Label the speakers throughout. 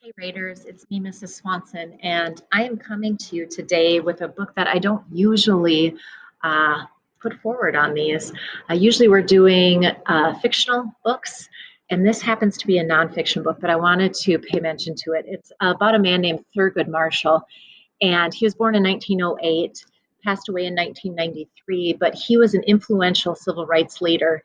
Speaker 1: Hey Raiders, it's me, Mrs. Swanson, and I am coming to you today with a book that I don't usually uh, put forward on these. Usually we're doing fictional books, and this happens to be a nonfiction book, but I wanted to pay mention to it. It's about a man named Thurgood Marshall, and he was born in 1908, passed away in 1993, but he was an influential civil rights leader.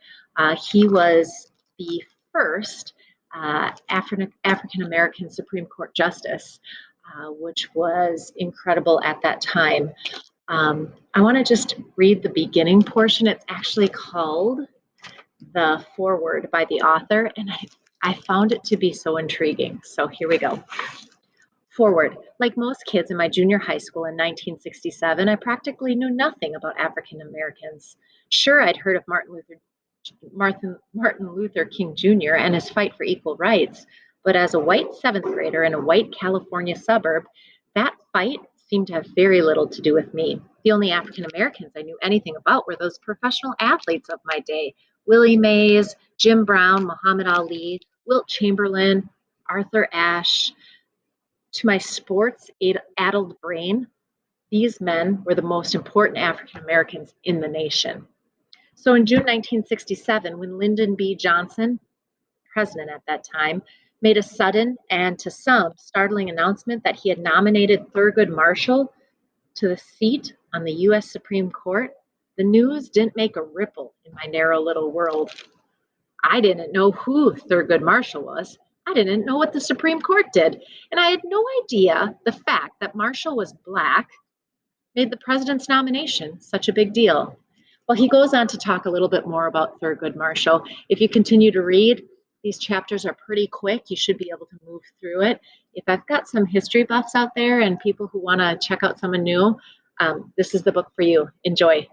Speaker 1: He was the first African American Supreme Court justice, which was incredible at that time. I want to just read the beginning portion. It's actually called The Foreword by the author, and I found it to be so intriguing. So here we go. Forward. Like most kids in my junior high school in 1967, I practically knew nothing about African Americans. Sure, I'd heard of Martin Luther King Jr. and his fight for equal rights, but as a white seventh grader in a white California suburb, that fight seemed to have very little to do with me. The only African Americans I knew anything about were those professional athletes of my day: Willie Mays, Jim Brown, Muhammad Ali, Wilt Chamberlain, Arthur Ashe. To my sports-addled brain, these men were the most important African Americans in the nation. So in June 1967, when Lyndon B. Johnson, president at that time, made a sudden and, to some, startling announcement that he had nominated Thurgood Marshall to the seat on the U.S. Supreme Court, the news didn't make a ripple in my narrow little world. I didn't know who Thurgood Marshall was. I didn't know what the Supreme Court did. And I had no idea the fact that Marshall was Black made the president's nomination such a big deal. Well, he goes on to talk a little bit more about Thurgood Marshall. If you continue to read, these chapters are pretty quick. You should be able to move through it. If I've got some history buffs out there and people who want to check out someone new, this is the book for you. Enjoy.